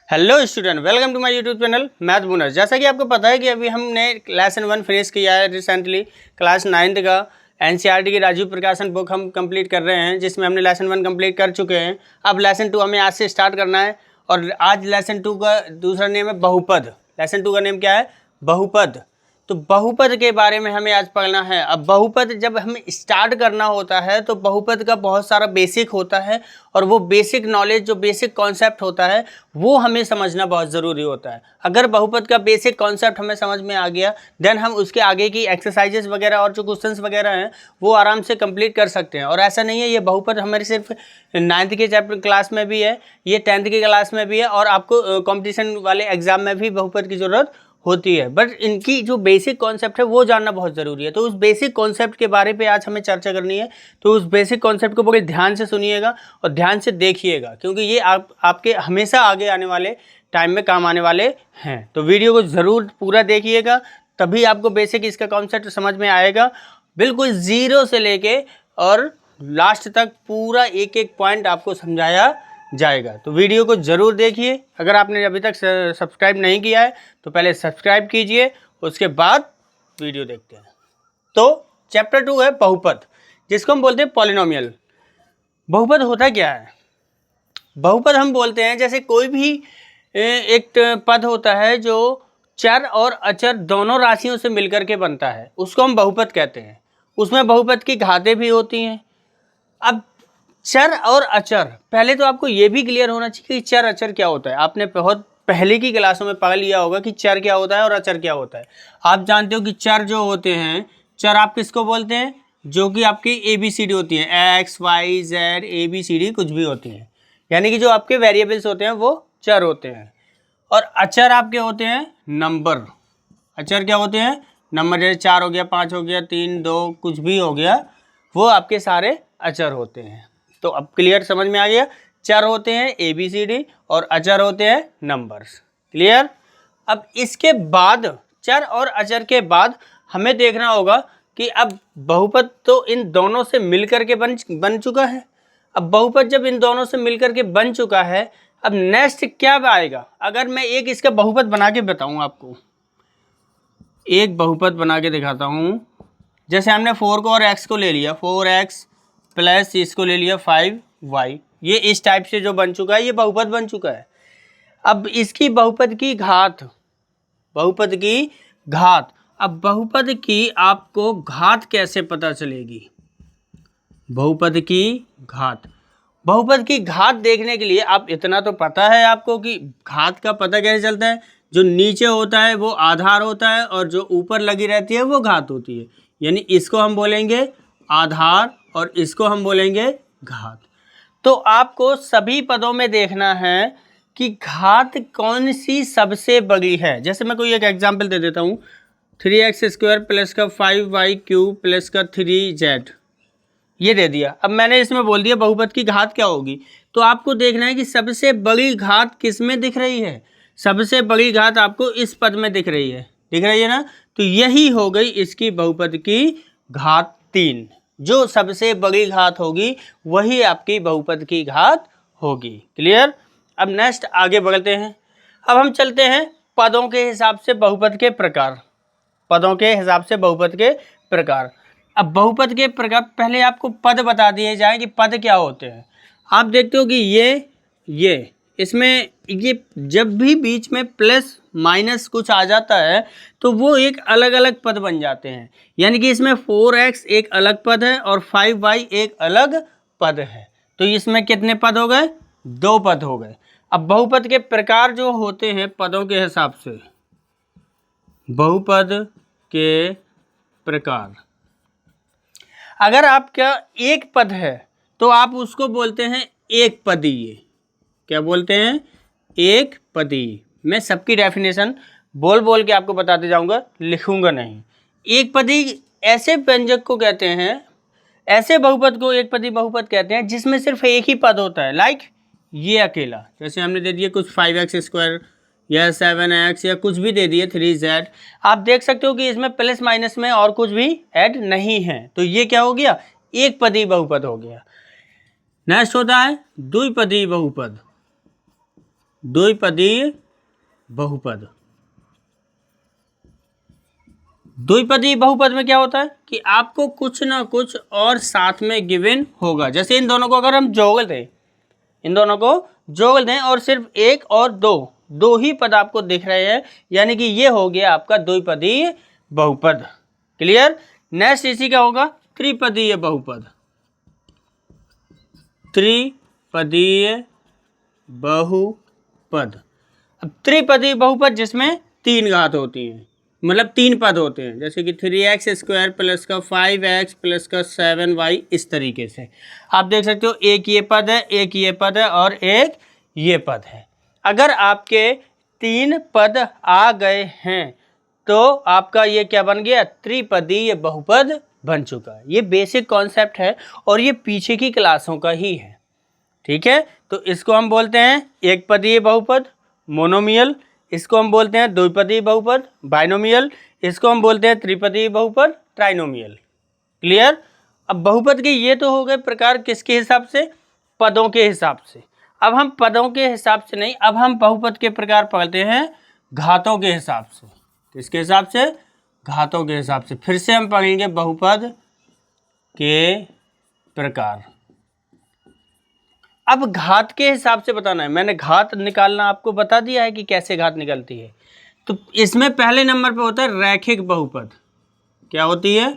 Hello student, welcome to my YouTube channel math bonus. जैसा कि आपको पता है कि अभी हमने लेसन 1 फिनिश किया है रिसेंटली। क्लास 9th का एनसीईआरटी की राजीव प्रकाशन बुक हम कंप्लीट कर रहे हैं, जिसमें हमने लेसन 1 कंप्लीट कर चुके हैं। अब लेसन 2 हमें आज से स्टार्ट करना है और आज लेसन 2 का दूसरा नेम है बहुपद। लेसन 2 का नेम क्या है? बहुपद। तो बहुपद के बारे में हमें आज पढ़ना है। अब बहुपद जब हमें स्टार्ट करना होता है तो बहुपद का बहुत सारा बेसिक होता है और वो बेसिक नॉलेज, जो बेसिक कॉन्सेप्ट होता है वो हमें समझना बहुत ज़रूरी होता है। अगर बहुपद का बेसिक कॉन्सेप्ट हमें समझ में आ गया देन हम उसके आगे की एक्सरसाइजेस वगैरह और जो क्वेश्चंस वगैरह हैं वो आराम से कंप्लीट कर सकते हैं। और ऐसा नहीं है ये बहुपद हमारे सिर्फ 9th के चैप्टर क्लास में भी है, ये 10th की क्लास में भी है और आपको कॉम्पिटिशन वाले एग्जाम में भी बहुपद की ज़रूरत होती है। बट इनकी जो बेसिक कॉन्सेप्ट है वो जानना बहुत ज़रूरी है। तो उस बेसिक कॉन्सेप्ट के बारे पे आज हमें चर्चा करनी है। तो उस बेसिक कॉन्सेप्ट को बड़े ध्यान से सुनिएगा और ध्यान से देखिएगा, क्योंकि ये आपके हमेशा आगे आने वाले टाइम में काम आने वाले हैं। तो वीडियो को ज़रूर पूरा देखिएगा, तभी आपको बेसिक इसका कॉन्सेप्ट समझ में आएगा। बिल्कुल ज़ीरो से लेके और लास्ट तक पूरा एक एक पॉइंट आपको समझाया जाएगा। तो वीडियो को ज़रूर देखिए। अगर आपने अभी तक सब्सक्राइब नहीं किया है तो पहले सब्सक्राइब कीजिए, उसके बाद वीडियो देखते हैं। तो चैप्टर 2 है बहुपद, जिसको हम बोलते हैं पॉलिनोमियल। बहुपद होता क्या है? बहुपद हम बोलते हैं जैसे कोई भी एक पद होता है जो चर और अचर दोनों राशियों से मिलकर के बनता है, उसको हम बहुपद कहते हैं। उसमें बहुपद की घातें भी होती हैं। अब चर और अचर, पहले तो आपको ये भी क्लियर होना चाहिए कि चर अचर क्या होता है। आपने बहुत पहले की क्लासों में पढ़ लिया होगा कि चर क्या होता है और अचर क्या होता है। आप जानते हो कि चर जो होते हैं, चर आप किसको बोलते हैं? जो कि आपकी ABCD होती है, X Y Z ABCD कुछ भी होती हैं, यानी कि जो आपके वेरिएबल्स होते हैं वो चर होते हैं। और अचर आपके होते हैं नंबर। अचर क्या होते हैं? नंबर। जैसे 4 हो गया, 5 हो गया, 3 2 कुछ भी हो गया, वो आपके सारे अचर होते हैं। तो अब क्लियर समझ में आ गया? चर होते हैं ABCD और अचर होते हैं नंबर्स। क्लियर? अब इसके बाद चर और अचर के बाद हमें देखना होगा कि अब बहुपद तो इन दोनों से मिलकर के बन चुका है। अब बहुपद जब इन दोनों से मिलकर के बन चुका है, अब नेक्स्ट क्या आएगा? अगर मैं एक इसका बहुपद बना के बताऊं आपको, एक बहुपद बना के दिखाता हूं। जैसे हमने 4 को और x को ले लिया, 4x प्लस इसको ले लिया 5y, ये इस टाइप से जो बन चुका है ये बहुपद बन चुका है। अब इसकी बहुपद की घात, बहुपद की घात, अब बहुपद की आपको घात कैसे पता चलेगी? बहुपद की घात, बहुपद की घात देखने के लिए आप इतना तो पता है आपको कि घात का पता कैसे चलता है? जो नीचे होता है वो आधार होता है और जो ऊपर लगी रहती है वो घात होती है। यानी इसको हम बोलेंगे आधार और इसको हम बोलेंगे घात। तो आपको सभी पदों में देखना है कि घात कौन सी सबसे बड़ी है। जैसे मैं कोई एक एग्जांपल दे देता हूँ, 3x² प्लस का 5y³ प्लस का 3z, ये दे दिया। अब मैंने इसमें बोल दिया बहुपद की घात क्या होगी। तो आपको देखना है कि सबसे बड़ी घात किस में दिख रही है। सबसे बड़ी घात आपको इस पद में दिख रही है, दिख रही है ना? तो यही हो गई इसकी बहुपद की घात 3। जो सबसे बड़ी घात होगी वही आपकी बहुपद की घात होगी। क्लियर? अब नेक्स्ट आगे बढ़ते हैं। अब हम चलते हैं पदों के हिसाब से बहुपद के प्रकार। पदों के हिसाब से बहुपद के प्रकार। अब बहुपद के प्रकार, पहले आपको पद बता दिए जाए कि पद क्या होते हैं। आप देखते हो कि ये इसमें ये जब भी बीच में प्लस माइनस कुछ आ जाता है तो वो एक अलग अलग पद बन जाते हैं। यानी कि इसमें 4x एक अलग पद है और 5y एक अलग पद है। तो इसमें कितने पद हो गए? 2 पद हो गए। अब बहुपद के प्रकार जो होते हैं पदों के हिसाब से, बहुपद के प्रकार, अगर आपका एक पद है तो आप उसको बोलते हैं एक पदीय। क्या बोलते हैं? एक पदीय। मैं सबकी डेफिनेशन बोल बोल के आपको बताते जाऊंगा, लिखूंगा नहीं। एक पदीय ऐसे व्यंजक को कहते हैं, ऐसे बहुपद को एक पदीय बहुपद कहते हैं जिसमें सिर्फ एक ही पद होता है। लाइक ये अकेला, जैसे हमने दे दिया कुछ 5x² या 7x या कुछ भी दे दिए 3z। आप देख सकते हो कि इसमें प्लस माइनस में और कुछ भी ऐड नहीं है, तो ये क्या हो गया? एक पदीय बहुपद हो गया। नेक्स्ट होता है द्विपदीय बहुपद। द्विपदीय बहुपद। द्विपदीय बहुपद में क्या होता है कि आपको कुछ ना कुछ और साथ में गिवन होगा। जैसे इन दोनों को अगर हम जोड़ दें, इन दोनों को जोड़ दें और सिर्फ एक और दो ही पद आपको दिख रहे हैं, यानी कि ये हो गया आपका द्विपदीय बहुपद। क्लियर। नेक्स्ट इसी का होगा त्रिपदीय बहुपद। त्रिपदीय बहुपद। अब त्रिपदीय बहुपद जिसमें 3 घात होती हैं, मतलब 3 पद होते हैं, जैसे कि 3x² प्लस का 5x प्लस का 7y, इस तरीके से आप देख सकते हो। एक ये पद है, एक ये पद है और एक ये पद है। अगर आपके 3 पद आ गए हैं तो आपका ये क्या बन गया, त्रिपदीय बहुपद बन चुका है। ये बेसिक कॉन्सेप्ट है और ये पीछे की क्लासों का ही है। ठीक है, तो इसको हम बोलते हैं एक पदीय बहुपद मोनोमियल, इसको हम बोलते हैं द्विपदीय बहुपद बाइनोमियल, इसको हम बोलते हैं त्रिपदीय बहुपद ट्राइनोमियल। क्लियर। अब बहुपद के ये तो हो गए प्रकार किसके हिसाब से, पदों के हिसाब से। अब हम पदों के हिसाब से नहीं, अब हम बहुपद के प्रकार पढ़ते हैं घातों के हिसाब से। किसके हिसाब से, घातों के हिसाब से। फिर से हम पढ़ेंगे बहुपद के प्रकार। अब घात के हिसाब से बताना है, मैंने घात निकालना आपको बता दिया है कि कैसे घात निकलती है। तो इसमें पहले नंबर पे होता है रैखिक बहुपद। क्या होती है,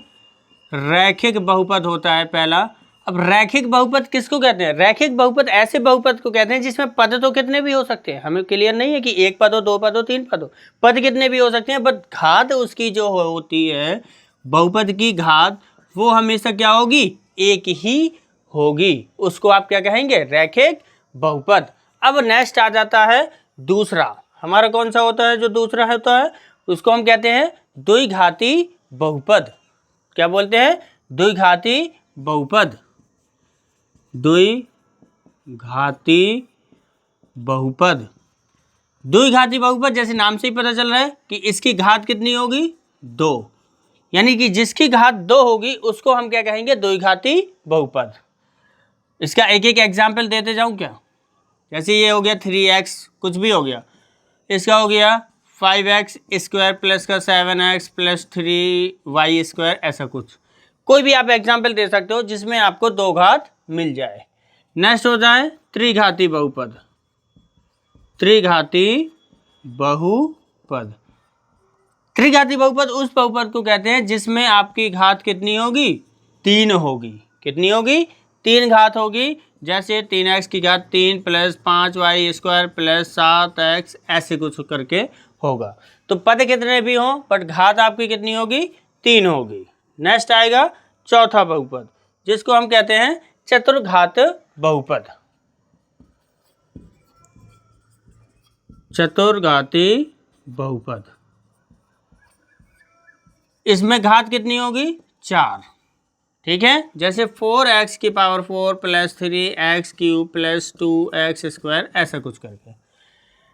रैखिक बहुपद होता है पहला। अब रैखिक बहुपद किसको कहते हैं, रैखिक बहुपद ऐसे बहुपद को कहते हैं जिसमें पद तो कितने भी हो सकते हैं। हमें क्लियर नहीं है कि एक पद हो, 2 पद हो, 3 पद हो, पद कितने भी हो सकते हैं, बट घात उसकी जो होती है बहुपद की घात, वो हमेशा क्या होगी, एक ही होगी। उसको आप क्या कहेंगे, रैखिक बहुपद। अब नेक्स्ट आ जाता है दूसरा, हमारा कौन सा होता है, जो दूसरा होता है उसको हम कहते हैं द्विघाती बहुपद। क्या बोलते हैं, द्विघाती बहुपद। द्विघाती बहुपद। द्विघाती बहुपद जैसे नाम से ही पता चल रहा है कि इसकी घात कितनी होगी, 2, यानी कि जिसकी घात 2 होगी उसको हम क्या कहेंगे, द्विघाती बहुपद। इसका एक एक एग्जाम्पल देते जाऊं क्या, जैसे ये हो गया 3x, कुछ भी हो गया, इसका हो गया 5x² प्लस का 7x प्लस 3y², ऐसा कुछ कोई भी आप एग्जाम्पल दे सकते हो जिसमें आपको 2 घात मिल जाए। नेक्स्ट हो जाए त्रिघाती बहुपद। त्रिघाती बहुपद। त्रिघाती बहुपद उस बहुपद को कहते हैं जिसमें आपकी घात कितनी होगी, 3 होगी। कितनी होगी, 3 घात होगी। जैसे 3x की घात 3 प्लस 5y² प्लस 7x, ऐसे कुछ करके होगा। तो पद कितने भी हों बट घात आपकी कितनी होगी, 3 होगी। नेक्स्ट आएगा चौथा बहुपद जिसको हम कहते हैं चतुर्घात बहुपद। चतुर्घाती बहुपद। इसमें घात कितनी होगी, 4। ठीक है, जैसे 4x की power 4 plus 3x³ plus 2x², ऐसा कुछ करके।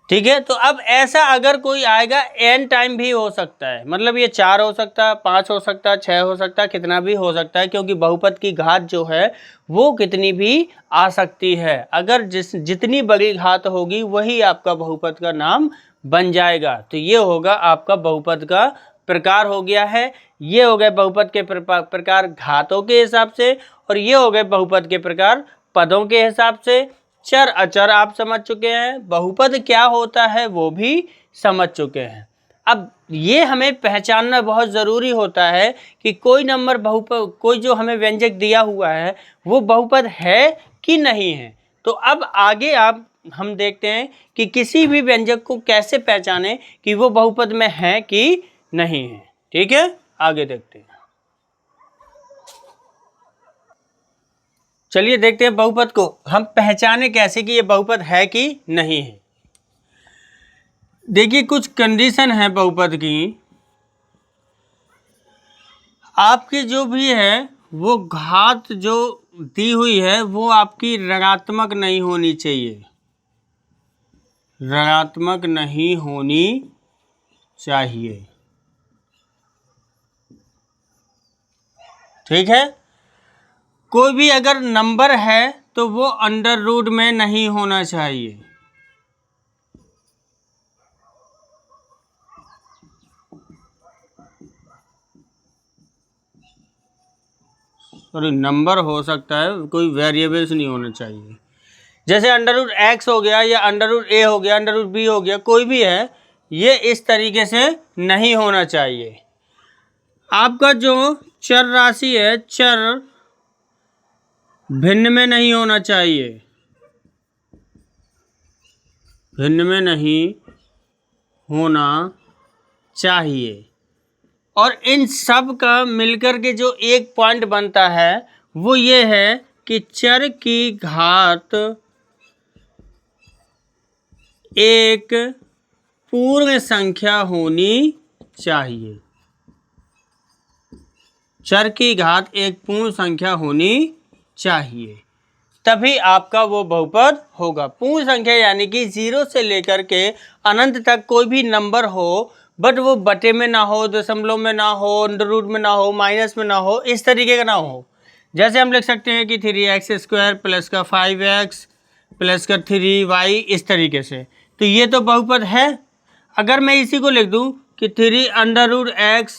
ठीक है, तो अब ऐसा अगर कोई आएगा n टाइम भी हो सकता है, मतलब ये 4 हो सकता है, 5 हो सकता है, 6 हो सकता है, कितना भी हो सकता है, क्योंकि बहुपद की घात जो है वो कितनी भी आ सकती है। अगर जितनी बड़ी घात होगी वही आपका बहुपद का नाम बन जाएगा। तो ये होगा आपका बहुपद का प्रकार हो गया है। ये हो गए बहुपद के प्रकार घातों के हिसाब से, और ये हो गए बहुपद के प्रकार पदों के हिसाब से। चर अचर आप समझ चुके हैं, बहुपद क्या होता है वो भी समझ चुके हैं। अब ये हमें पहचानना बहुत ज़रूरी होता है कि कोई नंबर बहुपद, कोई जो हमें व्यंजक दिया हुआ है वो बहुपद है कि नहीं है। तो अब आगे हम देखते हैं कि किसी भी व्यंजक को कैसे पहचानें कि वो बहुपद में है कि नहीं है। ठीक है, आगे देखते हैं। चलिए देखते हैं बहुपद को हम पहचाने कैसे कि ये बहुपद है कि नहीं है। देखिए कुछ कंडीशन है बहुपद की। आपकी जो भी है वो घात जो दी हुई है वो आपकी ऋणात्मक नहीं होनी चाहिए, ऋणात्मक नहीं होनी चाहिए। ठीक है, कोई भी अगर नंबर है तो वो अंडर रूट में नहीं होना चाहिए। सॉरी नंबर हो सकता है, कोई वेरिएबल्स नहीं होना चाहिए। जैसे अंडर रूट एक्स हो गया या अंडर रूट ए हो गया, अंडर रूट बी हो गया, कोई भी है, ये इस तरीके से नहीं होना चाहिए। आपका जो चर राशि है, चर भिन्न में नहीं होना चाहिए, भिन्न में नहीं होना चाहिए। और इन सब का मिलकर के जो एक पॉइंट बनता है वो ये है कि चर की घात एक पूर्ण संख्या होनी चाहिए, चर की घात एक पूर्ण संख्या होनी चाहिए, तभी आपका वो बहुपद होगा। पूर्ण संख्या यानी कि 0 से लेकर के अनंत तक कोई भी नंबर हो, बट वो बटे में ना हो, दशमलव में ना हो, अंडर रूट में ना हो, माइनस में ना हो, इस तरीके का ना हो। जैसे हम लिख सकते हैं कि 3x² प्लस का 5x प्लस का 3y, इस तरीके से, तो ये तो बहुपद है। अगर मैं इसी को लिख दूं कि 3√x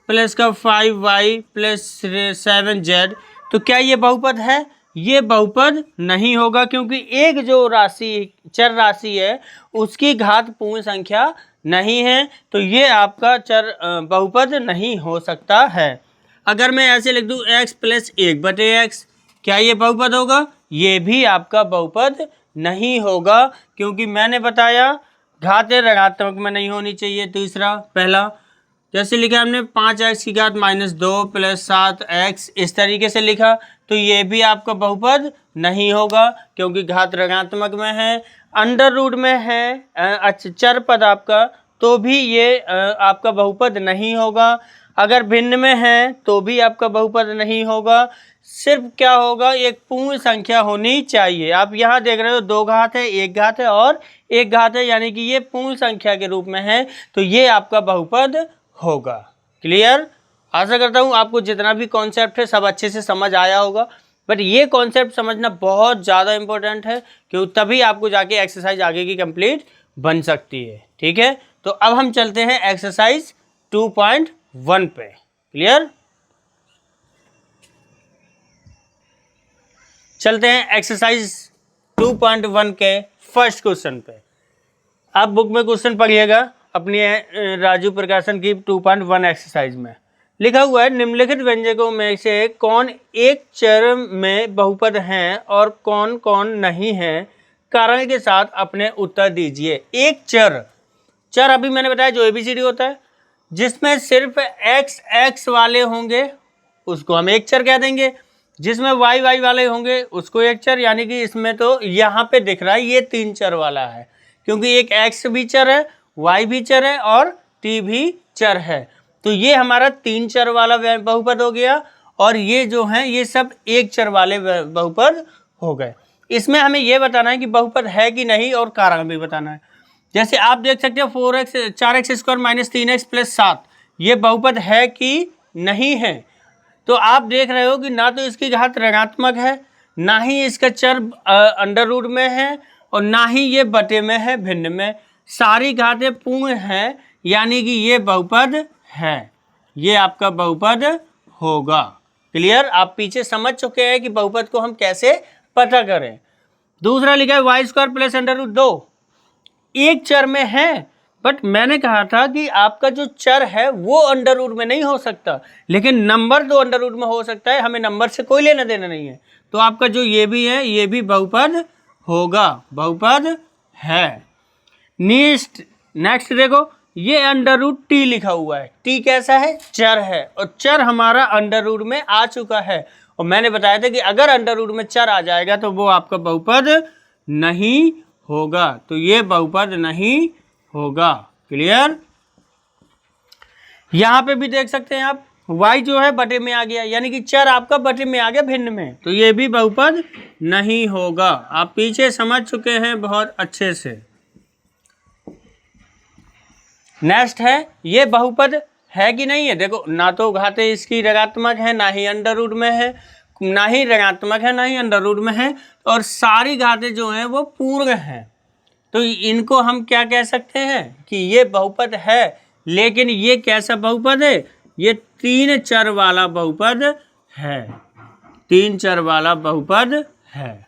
प्लस का 5y प्लस 7z, तो क्या ये बहुपद है? ये बहुपद नहीं होगा, क्योंकि एक जो राशि चर राशि है उसकी घात पूर्ण संख्या नहीं है, तो ये आपका चर बहुपद नहीं हो सकता है। अगर मैं ऐसे लिख दूं x प्लस 1/x, क्या ये बहुपद होगा? ये भी आपका बहुपद नहीं होगा, क्योंकि मैंने बताया घातें ऋणात्मक में नहीं होनी चाहिए। तीसरा पहला जैसे लिखा हमने 5x की घात -2 प्लस 7x, इस तरीके से लिखा, तो ये भी आपका बहुपद नहीं होगा, क्योंकि घात ऋणात्मक में है। अंडर रूट में है अच्छा चर पद आपका, तो भी ये आपका बहुपद नहीं होगा। अगर भिन्न में है तो भी आपका बहुपद नहीं होगा। सिर्फ क्या होगा, एक पूर्ण संख्या होनी चाहिए। आप यहाँ देख रहे हो 2 घात है, 1 घात है और 1 घात है, यानी कि ये पूर्ण संख्या के रूप में है, तो ये आपका बहुपद होगा। क्लियर? आशा करता हूँ आपको जितना भी कॉन्सेप्ट है सब अच्छे से समझ आया होगा, बट ये कॉन्सेप्ट समझना बहुत ज़्यादा इंपॉर्टेंट है, क्योंकि तभी आपको जाके एक्सरसाइज आगे की कंप्लीट बन सकती है। ठीक है, तो अब हम चलते हैं एक्सरसाइज 2.1 पे। क्लियर? चलते हैं एक्सरसाइज 2.1 के फर्स्ट क्वेश्चन पे। आप बुक में क्वेश्चन पढ़िएगा अपनी राजू प्रकाशन की 2.1 एक्सरसाइज में लिखा हुआ है, निम्नलिखित व्यंजकों में से कौन एक चर में बहुपद हैं और कौन कौन नहीं है, कारण के साथ अपने उत्तर दीजिए। एक चर अभी मैंने बताया जो ABCD होता है, जिसमें सिर्फ x वाले होंगे उसको हम एक चर कह देंगे, जिसमें y वाले होंगे उसको एक चर, यानी कि इसमें तो यहाँ पे दिख रहा है ये 3 चर वाला है, क्योंकि एक x भी चर है, y भी चर है और t भी चर है, तो ये हमारा 3 चर वाला बहुपद हो गया। और ये जो है ये सब एक चर वाले बहुपद हो गए। इसमें हमें ये बताना है कि बहुपद है कि नहीं और कारण भी बताना है। जैसे आप देख सकते हो 4x² - 3x + 7, ये बहुपद है कि नहीं है? तो आप देख रहे हो कि ना तो इसकी घात ऋणात्मक है, ना ही इसका चर अंडर रूट में है, और ना ही ये बटे में है, भिन्न में। सारी घातें पूर्ण हैं, यानी कि ये बहुपद है, ये आपका बहुपद होगा। क्लियर? आप पीछे समझ चुके हैं कि बहुपद को हम कैसे पता करें। दूसरा लिखा है y² + √2, एक चर में है, बट मैंने कहा था कि आपका जो चर है वो अंडर रूट में नहीं हो सकता, लेकिन नंबर तो अंडर रूट में हो सकता है, हमें नंबर से कोई लेना देना नहीं है, तो आपका जो ये भी है ये भी बहुपद होगा, बहुपद है। नेक्स्ट देखो, ये अंडर रूट t लिखा हुआ है, t कैसा है? चर है, और चर हमारा अंडर रूट में आ चुका है, और मैंने बताया था कि अगर अंडर रूट में चर आ जाएगा तो वो आपका बहुपद नहीं होगा, तो ये बहुपद नहीं होगा। क्लियर? यहाँ पे भी देख सकते हैं आप, y जो है बटे में आ गया, यानी कि चर आपका बटे में आ गया भिन्न में, तो ये भी बहुपद नहीं होगा। आप पीछे समझ चुके हैं बहुत अच्छे से। नेक्स्ट है, ये बहुपद है कि नहीं है? देखो, ना तो घातें इसकी ऋणात्मक है, ना ही अंडर रूट में है, ना ही ऋणात्मक है, ना ही अंडर रूट में है, और सारी घातें जो हैं वो पूर्ण हैं, तो इनको हम क्या कह सकते हैं कि ये बहुपद है। लेकिन ये कैसा बहुपद है? ये 3 चर वाला बहुपद है। 3 चर वाला बहुपद है।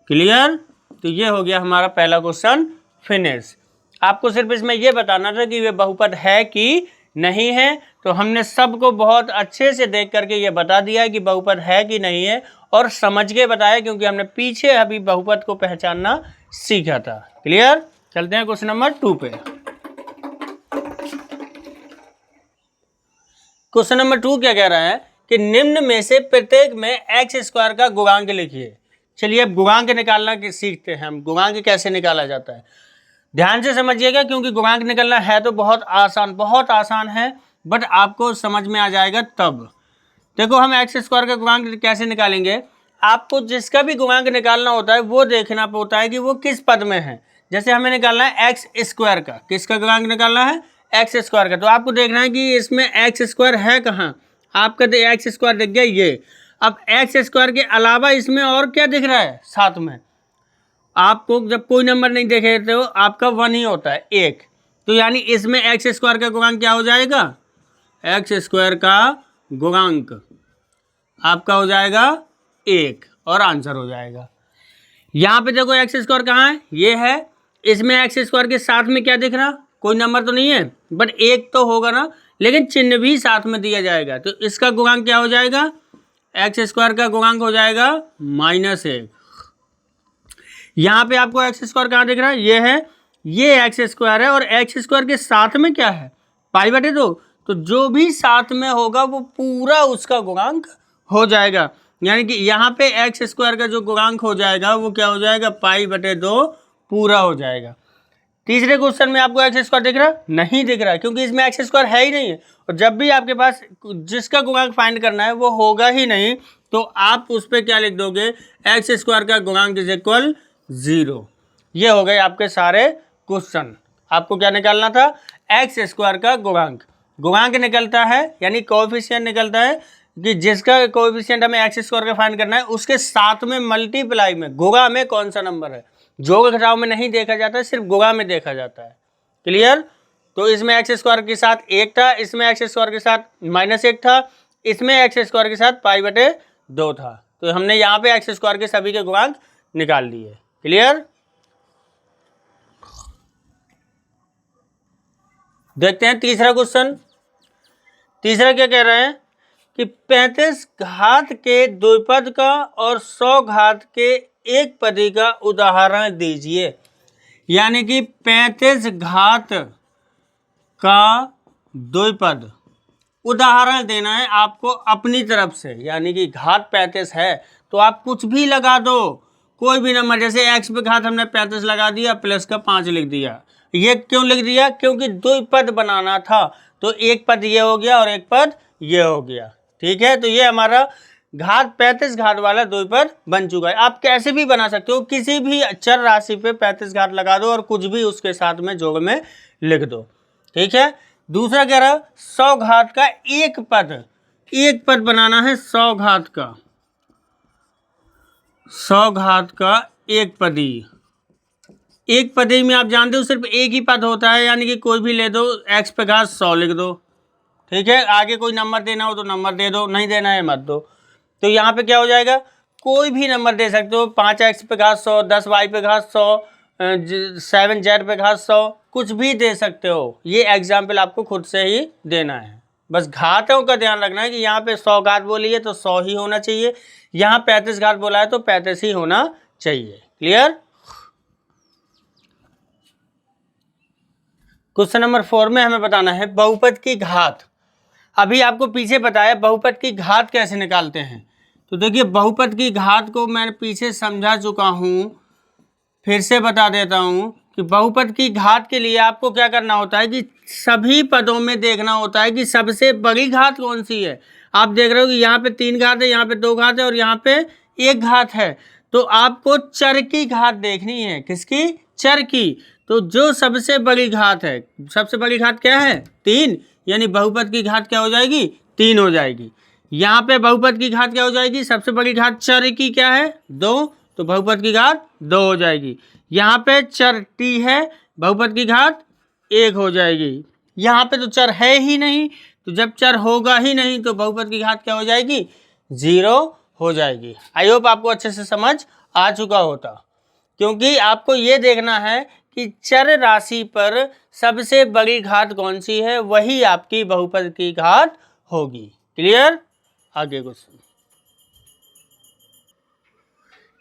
क्लियर? तो ये हो गया हमारा पहला क्वेश्चन फिनिश। आपको सिर्फ इसमें ये बताना था कि ये बहुपद है कि नहीं है, तो हमने सबको बहुत अच्छे से देख करके ये बता दिया है कि बहुपद है कि नहीं है, और समझ के बताया क्योंकि हमने पीछे अभी बहुपद को पहचानना सीखा था। क्लियर? चलते हैं क्वेश्चन नंबर 2 पे। क्वेश्चन नंबर 2 क्या कह रहा है कि निम्न में से प्रत्येक में एक्स स्क्वायर का गुणांक लिखिए। चलिए अब गुणांक निकालना सीखते हैं हम। गुणांक कैसे निकाला जाता है ध्यान से समझिएगा, क्योंकि गुणांक निकालना है तो बहुत आसान है, बट आपको समझ में आ जाएगा तब। देखो हम एक्स स्क्वायर का गुणांक कैसे निकालेंगे। आपको जिसका भी गुणांक निकालना होता है वो देखना होता है कि वो किस पद में है। जैसे हमें निकालना है एक्स स्क्वायर का, किसका गुणांक निकालना है? एक्स स्क्वायर का। तो आपको देखना है कि इसमें एक्स स्क्वायर है कहाँ। आपका एक्स स्क्वायर दिख गया ये। अब एक्स स्क्वायर के अलावा इसमें और क्या दिख रहा है साथ में? आपको जब कोई नंबर नहीं देखे तो आपका 1 ही होता है, 1। तो यानी इसमें एक्स स्क्वायर का गुणांक क्या हो जाएगा? एक्स स्क्वायर का गुणांक आपका हो जाएगा 1 और आंसर हो जाएगा। यहाँ पे देखो एक्स स्क्वायर कहाँ है? ये है। इसमें एक्स स्क्वायर के साथ में क्या दिख रहा? कोई नंबर तो नहीं है, बट 1 तो होगा ना, लेकिन चिन्ह भी साथ में दिया जाएगा। तो इसका गुणांक क्या हो जाएगा? एक्स स्क्वायर का गुणांक हो जाएगा -1। यहाँ पे आपको एक्स स्क्वायर कहाँ दिख रहा है? ये है, ये एक्स स्क्वायर है, और एक्स स्क्वायर के साथ में क्या है? π/2। तो जो भी साथ में होगा वो पूरा उसका गुणांक हो जाएगा। यानी कि यहाँ पे एक्स स्क्वायर का जो गुणांक हो जाएगा वो क्या हो जाएगा? π/2 पूरा हो जाएगा। तीसरे क्वेश्चन में आपको एक्स स्क्वायर दिख रहा? नहीं दिख रहा, क्योंकि इसमें एक्स स्क्वायर है ही नहीं है। और जब भी आपके पास जिसका गुणांक फाइंड करना है वो होगा ही नहीं, तो आप उस पर क्या लिख दोगे? एक्स स्क्वायर का गुणांक इज इक्वल 0। ये हो गए आपके सारे क्वेश्चन। आपको क्या निकालना था? एक्स स्क्वायर का गुणांक। गुणांक निकलता है यानी कोएफिशिएंट निकलता है कि जिसका कोएफिशिएंट हमें एक्स स्क्वायर का फाइंड करना है उसके साथ में मल्टीप्लाई में गुणा में कौन सा नंबर है। जोड़ घटाव में नहीं देखा जाता है, सिर्फ गुणा में देखा जाता है। क्लियर? तो इसमें एक्स स्क्वायर के साथ 1 था, इसमें एक्स स्क्वायर के साथ -1 था, इसमें एक्स स्क्वायर के साथ π/2 था। तो हमने यहाँ पे एक्स स्क्वायर के सभी के गुणांक निकाल लिए। क्लियर? देखते हैं तीसरा क्वेश्चन। तीसरा क्या कह रहे हैं कि 35 घात के द्विपद का और 100 घात के एक पदी का उदाहरण दीजिए। यानी कि 35 घात का द्विपद उदाहरण देना है आपको अपनी तरफ से। यानी कि घात 35 है तो आप कुछ भी लगा दो, कोई भी नंबर। जैसे एक्स पे घात हमने 35 लगा दिया, प्लस का 5 लिख दिया। ये क्यों लिख दिया? क्योंकि द्विपद बनाना था, तो एक पद ये हो गया और एक पद ये हो गया। ठीक है, तो ये हमारा घात 35 घात वाला द्विपद बन चुका है। आप कैसे भी बना सकते हो, किसी भी चर राशि पे 35 घात लगा दो और कुछ भी उसके साथ में जोड़ में लिख दो। ठीक है। दूसरा कह रहा 100 घात का एक पद बनाना है। 100 घात का 100 घात का एक पदी में आप जानते हो सिर्फ एक ही पद होता है, यानी कि कोई भी ले दो, एक्स पे घात 100 लिख दो। ठीक है, आगे कोई नंबर देना हो तो नंबर दे दो, नहीं देना है मत दो। तो यहाँ पे क्या हो जाएगा, कोई भी नंबर दे सकते हो। 5x पे घात 100, 10y पे घात 100, 7z पे घात 100, कुछ भी दे सकते हो। ये एग्जाम्पल आपको खुद से ही देना है। बस घातों का ध्यान रखना है कि यहाँ पे 100 घात बोली है तो 100 ही होना चाहिए, यहाँ 35 घात बोला है तो 35 ही होना चाहिए। क्लियर। क्वेश्चन नंबर 4 में हमें बताना है बहुपद की घात। अभी आपको पीछे बताया बहुपद की घात कैसे निकालते हैं। तो देखिए बहुपद की घात को मैं पीछे समझा चुका हूँ, फिर से बता देता हूँ कि बहुपद की घात के लिए आपको क्या करना होता है कि सभी पदों में देखना होता है कि सबसे बड़ी घात कौन सी है। आप देख रहे हो कि यहाँ पे 3 घात है, यहाँ पे 2 घात है और यहाँ पे 1 घात है। तो आपको चर की घात देखनी है। किसकी? चर की। तो जो सबसे बड़ी घात है, सबसे बड़ी घात क्या है? 3, यानी बहुपद की घात क्या हो जाएगी? 3 हो जाएगी। यहाँ पे बहुपद की घात क्या हो जाएगी? सबसे बड़ी घात चर की क्या है? 2, तो बहुपद की घात 2 हो जाएगी। यहाँ पे चर t है, बहुपद की घात 1 हो जाएगी। यहाँ पे तो चर है ही नहीं, तो जब चर होगा ही नहीं तो बहुपद की घात क्या हो जाएगी? 0 हो जाएगी। आई होप आपको अच्छे से समझ आ चुका होता, क्योंकि आपको ये देखना है कि चर राशि पर सबसे बड़ी घात कौन सी है, वही आपकी बहुपद की घात होगी। क्लियर? आगे क्वेश्चन,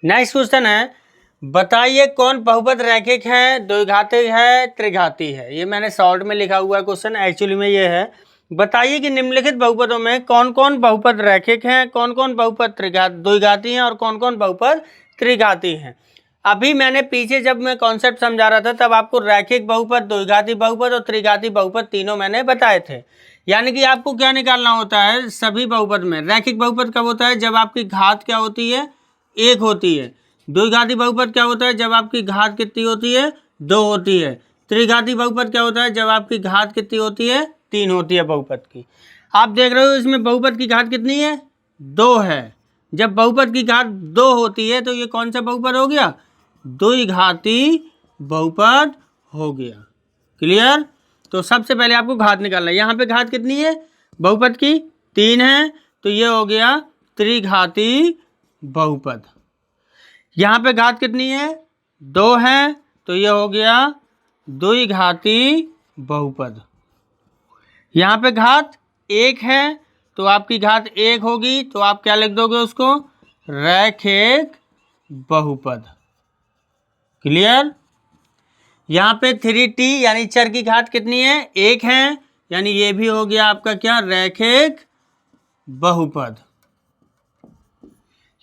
नेक्स्ट क्वेश्चन है, बताइए कौन बहुपद रैखिक है, द्विघाती है, त्रिघाती है। ये मैंने शॉर्ट में लिखा हुआ क्वेश्चन, एक्चुअली में ये है, बताइए कि निम्नलिखित बहुपदों में कौन कौन बहुपद रैखिक हैं, कौन कौन बहुपद द्विघाती हैं और कौन कौन बहुपद त्रिघाती हैं। अभी मैंने पीछे जब मैं कॉन्सेप्ट समझा रहा था तब आपको रैखिक बहुपद, द्विघाती बहुपद और त्रिघाती बहुपद तीनों मैंने बताए थे। यानी कि आपको क्या निकालना होता है सभी बहुपद में। रैखिक बहुपद कब होता है, जब आपकी घात क्या होती है, 1 होती है। द्विघाती बहुपद क्या होता है, जब आपकी घात कितनी होती है, 2 होती है। त्रिघाती बहुपद क्या होता है, जब आपकी घात कितनी होती है, 3 होती है बहुपद की। आप देख रहे हो इसमें बहुपद की घात कितनी है, 2 है। जब बहुपद की घात 2 होती है तो ये कौन सा बहुपद हो गया, द्विघाती बहुपद हो गया। क्लियर? तो सबसे पहले आपको घात निकालना है। यहाँ पे घात कितनी है बहुपद की, 3 है, तो ये हो गया त्रिघाती बहुपद। यहाँ पे घात कितनी है, 2 है, तो ये हो गया द्विघाती बहुपद। यहाँ पे घात 1 है, तो आपकी घात 1 होगी, तो आप क्या लिख दोगे उसको, रैखिक बहुपद। क्लियर? यहाँ पे 3t यानी चर की घात कितनी है, 1 है, यानी ये भी हो गया आपका क्या, रैखिक बहुपद।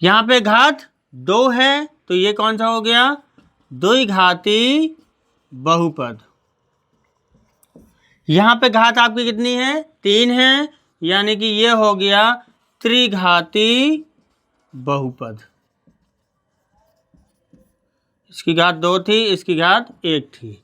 यहाँ पे घात 2 है, तो ये कौन सा हो गया, द्विघाती बहुपद। यहाँ पे घात आपकी कितनी है, 3 है, यानी कि ये हो गया त्रिघाती बहुपद। इसकी घात 2 थी, इसकी घात 1 थी।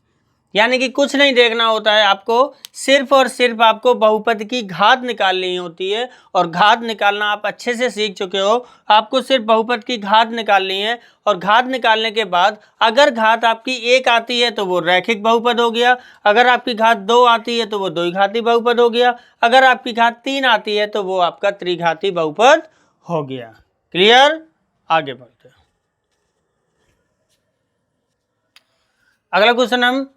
यानी कि कुछ नहीं देखना होता है आपको, सिर्फ और सिर्फ आपको बहुपद की घात निकालनी होती है। और घात निकालना आप अच्छे से सीख चुके हो। आपको सिर्फ बहुपद की घात निकालनी है, और घात निकालने के बाद अगर घात आपकी 1 आती है तो वो रैखिक बहुपद हो गया, अगर आपकी घात 2 आती है तो वो द्विघाती बहुपद हो गया, अगर आपकी घात 3 आती है तो वो आपका त्रिघाती बहुपद हो गया। क्लियर? आगे बढ़ते हैं। अगला क्वेश्चन हम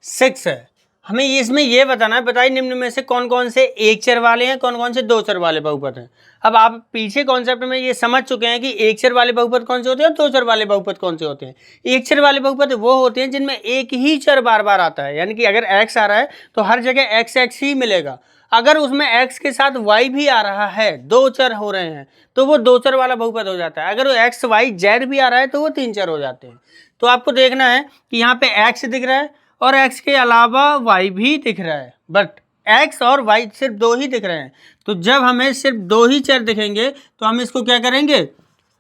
6 है, हमें इसमें ये बताना है, बताइए निम्न में से कौन कौन से 1 चर वाले हैं, कौन कौन से 2 चर वाले बहुपद हैं। अब आप पीछे कॉन्सेप्ट में ये समझ चुके हैं कि 1 चर वाले बहुपद कौन से होते हैं और 2 चर वाले बहुपद कौन से होते हैं। 1 चर वाले बहुपद वो होते हैं जिनमें एक ही चर बार बार आता है, यानी कि अगर x आ रहा है तो हर जगह x ही मिलेगा। अगर उसमें x के साथ y भी आ रहा है, 2 चर हो रहे हैं, तो वो 2 चर वाला बहुपद हो जाता है। अगर x y z भी आ रहा है तो वो 3 चर हो जाते हैं। तो आपको देखना है कि यहाँ पे x दिख रहा है और x के अलावा y भी दिख रहा है, बट x और y सिर्फ 2 ही दिख रहे हैं। तो जब हमें सिर्फ 2 ही चर दिखेंगे तो हम इसको क्या करेंगे,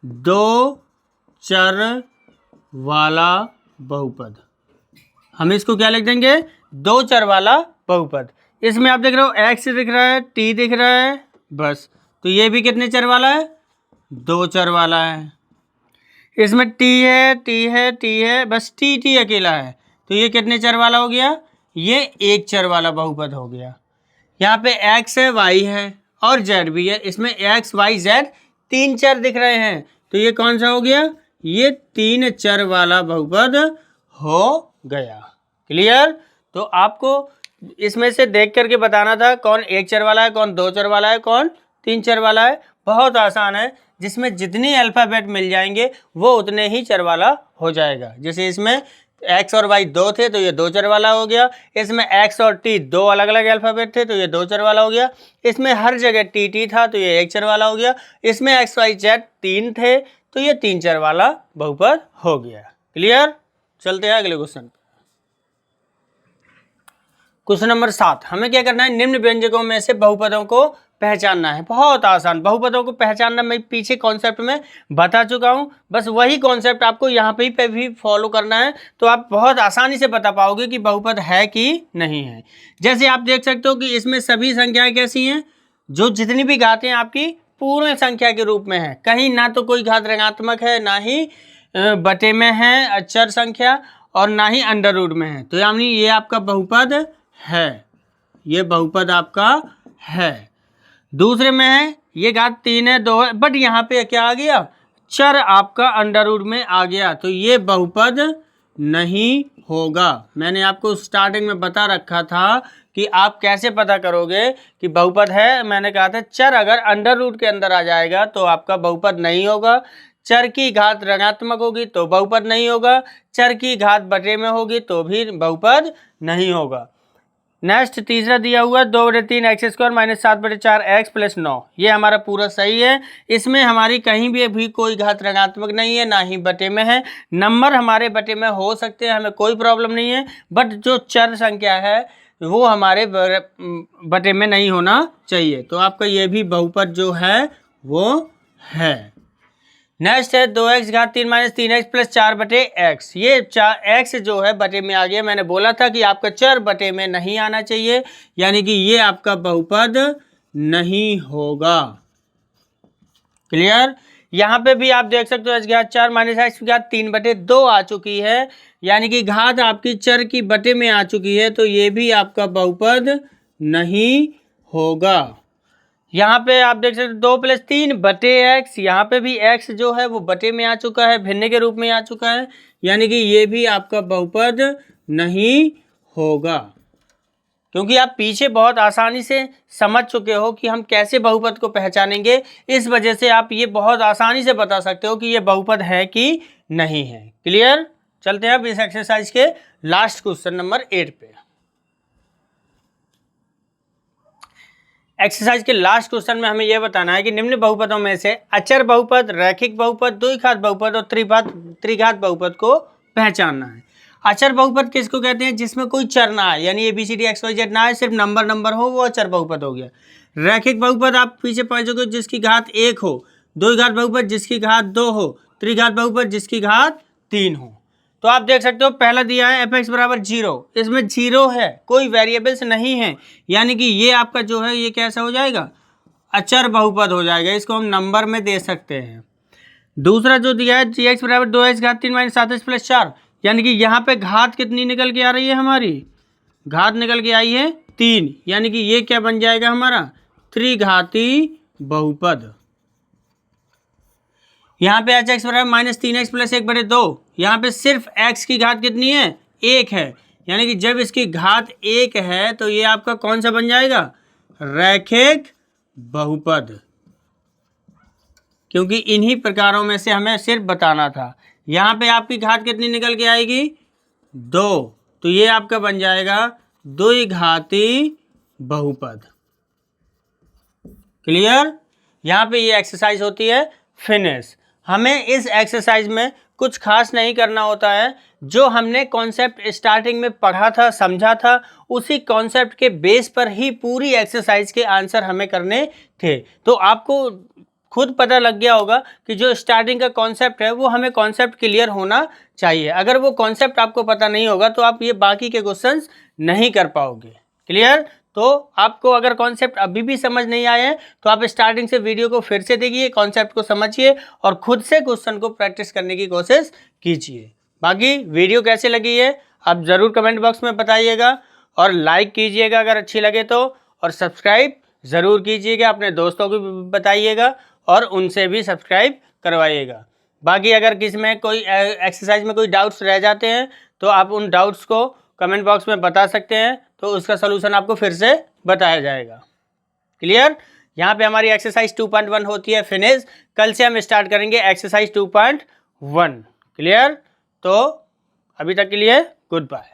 2 चर वाला बहुपद। हम इसको क्या लिख देंगे, 2 चर वाला बहुपद। इसमें आप देख रहे हो x दिख रहा है, t दिख रहा है, बस। तो ये भी कितने चर वाला है, 2 चर वाला है। इसमें t है, t है, t है, बस t अकेला है, तो ये कितने चर वाला हो गया, ये 1 चर वाला बहुपद हो गया। यहाँ पे x है, y है और z भी है, इसमें x y z 3 चर दिख रहे हैं, तो ये कौन सा हो गया, ये 3 चर वाला बहुपद हो गया। क्लियर? तो आपको इसमें से देख करके बताना था कौन 1 चर वाला है, कौन 2 चर वाला है, कौन 3 चर वाला है। बहुत आसान है, जिसमें जितनी अल्फ़ाबेट मिल जाएंगे वो उतने ही चर वाला हो जाएगा। जैसे इसमें x और y 2 थे तो ये 2 चर वाला हो गया, इसमें x और t 2 अलग अलग अल्फ़ाबेट थे तो ये 2 चर वाला हो गया, इसमें हर जगह t था तो ये 1 चर वाला हो गया, इसमें x y z 3 थे तो ये 3 चर वाला बहुपद हो गया। क्लियर? चलते हैं अगले क्वेश्चन पे। क्वेश्चन नंबर 7, हमें क्या करना है, निम्न व्यंजकों में से बहुपदों को पहचानना है। बहुत आसान, बहुपदों को पहचानना मैं पीछे कॉन्सेप्ट में बता चुका हूं, बस वही कॉन्सेप्ट आपको यहाँ पे भी फॉलो करना है, तो आप बहुत आसानी से बता पाओगे कि बहुपद है कि नहीं है। जैसे आप देख सकते हो कि इसमें सभी संख्याएं कैसी हैं, जो जितनी भी घातें हैं आपकी पूर्ण संख्या के रूप में है, कहीं ना तो कोई घात ऋणात्मक है, ना ही बटे में है अचर संख्या, और ना ही अंडर रूट में है। तो यानी ये आपका बहुपद है, ये बहुपद आपका है। दूसरे में है ये घात 3 है 2 है, बट यहाँ पे क्या आ गया, चर आपका अंडर रूट में आ गया, तो ये बहुपद नहीं होगा। मैंने आपको स्टार्टिंग में बता रखा था कि आप कैसे पता करोगे कि बहुपद है। मैंने कहा था चर अगर अंडर रूट के अंदर आ जाएगा तो आपका बहुपद नहीं होगा, चर की घात ऋणात्मक होगी तो बहुपद नहीं होगा, चर की घात बटे में होगी तो भी बहुपद नहीं होगा। नेक्स्ट तीसरा दिया हुआ 2/3 x square minus 7/4 x plus 9, ये हमारा पूरा सही है। इसमें हमारी कहीं भी कोई घात ऋणात्मक नहीं है, ना ही बटे में है। नंबर हमारे बटे में हो सकते हैं, हमें कोई प्रॉब्लम नहीं है, बट जो चर संख्या है वो हमारे बटे में नहीं होना चाहिए। तो आपका ये भी बहुपद जो है वो है। नेक्स्ट है 2x घात 3 माइनस 3x प्लस 4/x, ये x जो है बटे में आ गया। मैंने बोला था कि आपका चर बटे में नहीं आना चाहिए, यानी कि ये आपका बहुपद नहीं होगा। क्लियर। यहाँ पे भी आप देख सकते हो h घात 4 माइनस x घात 3/2 आ चुकी है, यानी कि घात आपकी चर की बटे में आ चुकी है, तो ये भी आपका बहुपद नहीं होगा। यहाँ पे आप देख सकते 2 + 3/x, यहाँ पे भी x जो है वो बटे में आ चुका है, भिन्न के रूप में आ चुका है, यानी कि ये भी आपका बहुपद नहीं होगा। क्योंकि आप पीछे बहुत आसानी से समझ चुके हो कि हम कैसे बहुपद को पहचानेंगे, इस वजह से आप ये बहुत आसानी से बता सकते हो कि ये बहुपद है कि नहीं है। क्लियर। चलते हैं अब इस एक्सरसाइज के लास्ट क्वेश्चन नंबर 8 पे। एक्सरसाइज के लास्ट क्वेश्चन में हमें यह बताना है कि निम्न बहुपदों में से अचर बहुपद, रैखिक बहुपद, द्विघात बहुपद और त्रिघात बहुपद को पहचानना है। अचर बहुपद किसको कहते हैं? जिसमें कोई चर ना है, यानी ABCD XYZ ना है, सिर्फ नंबर हो, वो अचर बहुपद हो गया। रैखिक बहुपद आप पीछे पढ़ चुके हो, जिसकी घात 1 हो। द्विघात बहुपद जिसकी घात 2 हो। त्रिघात बहुपद जिसकी घात 3 हो। तो आप देख सकते हो पहला दिया है f(x) = 0, इसमें 0 है, कोई वेरिएबल्स नहीं है, यानी कि ये आपका जो है ये कैसा हो जाएगा? अचर बहुपद हो जाएगा, इसको हम नंबर में दे सकते हैं। दूसरा जो दिया है gx = 2x घात 3 माइनस 7x प्लस 4, यानी कि यहाँ पे घात कितनी निकल के आ रही है? हमारी घात निकल के आई है 3, यानी कि ये क्या बन जाएगा हमारा? त्रिघाती बहुपद। यहाँ पे h(x) = -3x प्लस 1/2, यहाँ पे सिर्फ x की घात कितनी है? 1 है, यानी कि जब इसकी घात 1 है तो ये आपका कौन सा बन जाएगा? रैखिक बहुपद। क्योंकि इन्हीं प्रकारों में से हमें सिर्फ बताना था। यहाँ पे आपकी घात कितनी निकल के आएगी? 2, तो ये आपका बन जाएगा द्विघाती बहुपद। क्लियर। यहाँ पे ये एक्सरसाइज होती है फिनिश। हमें इस एक्सरसाइज में कुछ खास नहीं करना होता है, जो हमने कॉन्सेप्ट स्टार्टिंग में पढ़ा था, समझा था, उसी कॉन्सेप्ट के बेस पर ही पूरी एक्सरसाइज के आंसर हमें करने थे। तो आपको खुद पता लग गया होगा कि जो स्टार्टिंग का कॉन्सेप्ट है वो हमें कॉन्सेप्ट क्लियर होना चाहिए। अगर वो कॉन्सेप्ट आपको पता नहीं होगा तो आप ये बाकी के क्वेश्चंस नहीं कर पाओगे। क्लियर। तो आपको अगर कॉन्सेप्ट अभी भी समझ नहीं आए हैं तो आप स्टार्टिंग से वीडियो को फिर से देखिए, कॉन्सेप्ट को समझिए और खुद से क्वेश्चन को प्रैक्टिस करने की कोशिश कीजिए। बाकी वीडियो कैसे लगी है आप ज़रूर कमेंट बॉक्स में बताइएगा, और लाइक कीजिएगा अगर अच्छी लगे तो, और सब्सक्राइब ज़रूर कीजिएगा, अपने दोस्तों को भी बताइएगा और उनसे भी सब्सक्राइब करवाइएगा। बाकी अगर किसी में कोई एक्सरसाइज में कोई डाउट्स रह जाते हैं तो आप उन डाउट्स को कमेंट बॉक्स में बता सकते हैं, तो उसका सलूशन आपको फिर से बताया जाएगा। क्लियर। यहाँ पे हमारी एक्सरसाइज 2.1 होती है फिनिश। कल से हम स्टार्ट करेंगे एक्सरसाइज 2.1। क्लियर। तो अभी तक के लिए गुड बाय।